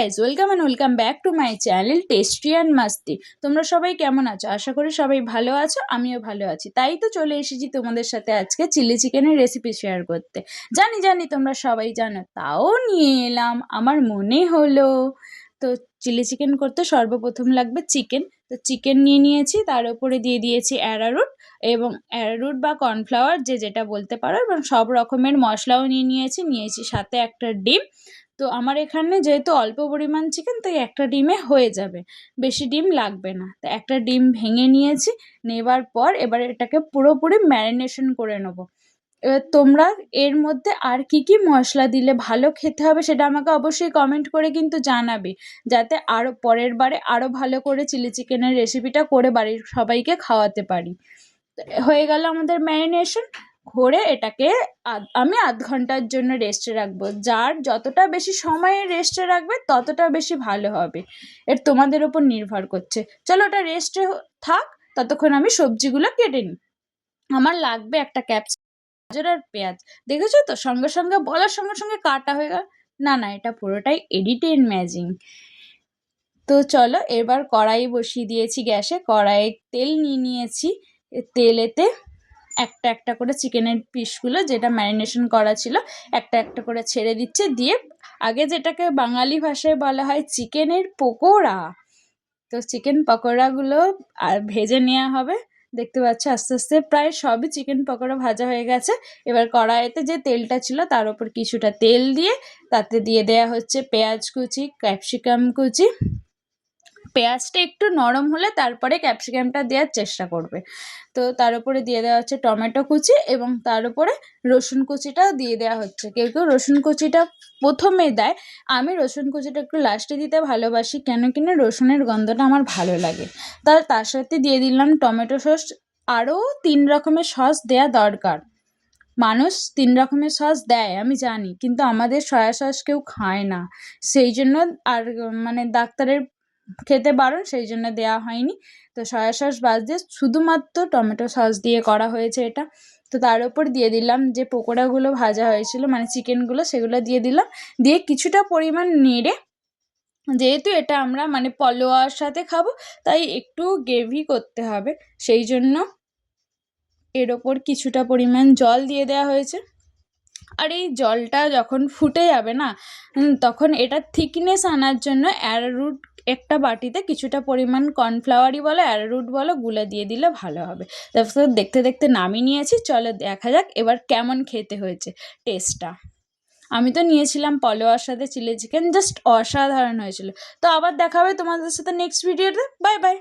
Guys, welcome back to my channel tasty and মাস্তি। তোমরা সবাই কেমন আছো? আশা করি সবাই ভালো আছো, আমিও ভালো আছি। তাই তো চলে এসেছি তোমাদের সাথে আজকে চিলি চিকেনের রেসিপি শেয়ার করতে। জানি তোমরা সবাই জানো, তাও নিয়ে এলাম, আমার মনে হলো। তো চিলি চিকেন করতে সর্বপ্রথম লাগবে চিকেন। তো চিকেন নিয়ে নিয়েছি, তার উপরে দিয়ে দিয়েছি অ্যারারুট এবং অ্যারারুট বা কর্নফ্লাওয়ার যে যেটা বলতে পারো, এবং সব রকমের মশলাও নিয়েছি সাথে একটা ডিম। তো আমার এখানে যেহেতু অল্প পরিমাণ চিকেন, তাই একটা ডিমে হয়ে যাবে, বেশি ডিম লাগবে না। তো একটা ডিম ভেঙে নিয়েছি, নেবার পর এবার এটাকে পুরোপুরি ম্যারিনেশন করে নেবো। এবার তোমরা এর মধ্যে আর কি মশলা দিলে ভালো খেতে হবে সেটা আমাকে অবশ্যই কমেন্ট করে কিন্তু জানাবে, যাতে আরও পরের বারে আরও ভালো করে চিলি চিকেনের রেসিপিটা করে বাড়ির সবাইকে খাওয়াতে পারি। হয়ে গেল আমাদের ম্যারিনেশন। ঘরে এটাকে আমি আধ ঘন্টার জন্য রেস্টে রাখবো। যার যতটা বেশি সময়ে রেস্টে রাখবে ততটা বেশি ভালো হবে, এর তোমাদের ওপর নির্ভর করছে। চলো ওটা রেস্টে থাক, ততক্ষণ আমি সবজিগুলো কেটে নিই। আমার লাগবে একটা ক্যাপসিকাম, গাজর আর পেঁয়াজ। দেখেছো তো, সঙ্গে বলার সঙ্গে কাটা হয়ে গেল। না, এটা পুরোটাই এডিটেড ম্যাজিক। তো চলো এবার কড়াই বসিয়ে দিয়েছি গ্যাসে, কড়াইয়ে তেল নিয়ে নিয়েছি। তেলেতে একটা করে চিকেনের পিসগুলো যেটা ম্যারিনেশন করা ছিল একটা করে ছেড়ে দিচ্ছে, দিয়ে আগে যেটাকে বাঙালি ভাষায় বলা হয় চিকেনের পকোড়া, তো চিকেন পকোড়াগুলো আর ভেজে নেওয়া হবে। দেখতে পাচ্ছ আস্তে প্রায় সবই চিকেন পকোড়া ভাজা হয়ে গেছে। এবার কড়াইতে যে তেলটা ছিল তার উপর কিছুটা তেল দিয়ে তাতে দিয়ে দেওয়া হচ্ছে পেঁয়াজ কুচি, ক্যাপসিকাম কুচি। পেঁয়াজটা একটু নরম হলে তারপরে ক্যাপসিকামটা দেওয়ার চেষ্টা করবে। তো তার উপরে দিয়ে দেওয়া হচ্ছে টমেটো কুচি, এবং তার উপরে রসুন কুচিটাও দিয়ে দেওয়া হচ্ছে। কেউ রসুন কুচিটা প্রথমে দেয়, আমি রসুন কুচিটা একটু লাস্টে দিতে ভালোবাসি, কেন কিনা রসুনের গন্ধটা আমার ভালো লাগে। তার সাথে দিয়ে দিলাম টমেটো সস। আরও 3 রকমের সস দেওয়া দরকার। মানুষ 3 রকমের সস দেয় আমি জানি, কিন্তু আমাদের সয়া সস কেউ খায় না, সেই জন্য। আর মানে ডাক্তারের খেতে বারণ, সেই জন্য দেওয়া হয়নি। তো সয়া সস বাদ দিয়ে শুধুমাত্র টমেটো সস দিয়ে করা হয়েছে এটা। তো তার উপর দিয়ে দিলাম যে পকোড়াগুলো ভাজা হয়েছিল, মানে চিকেনগুলো, সেগুলো দিয়ে দিলাম। দিয়ে কিছুটা পরিমাণ নেড়ে, যেহেতু এটা আমরা মানে পলোয়ার সাথে খাবো, তাই একটু গ্রেভি করতে হবে, সেই জন্য এর ওপর কিছুটা পরিমাণ জল দিয়ে দেওয়া হয়েছে। আর এই জলটা যখন ফুটে যাবে না, তখন এটা থিকনেস আনার জন্য অ্যারারুট একটা বাটিতে কিছুটা পরিমাণ কর্নফ্লাওয়ারই বলো অ্যারারুট বলো গুলে দিয়ে দিলে ভালো হবে। তারপর দেখতে নামিয়ে নিয়েছি। চলো দেখা যাক এবার কেমন খেতে হয়েছে টেস্টটা। আমি তো নিয়েছিলাম পলোয়ার সাথে চিলি চিকেন, জাস্ট অসাধারণ হয়েছিল। তো আবার দেখা হবে তোমাদের সাথে নেক্সট ভিডিওতে। Bye bye.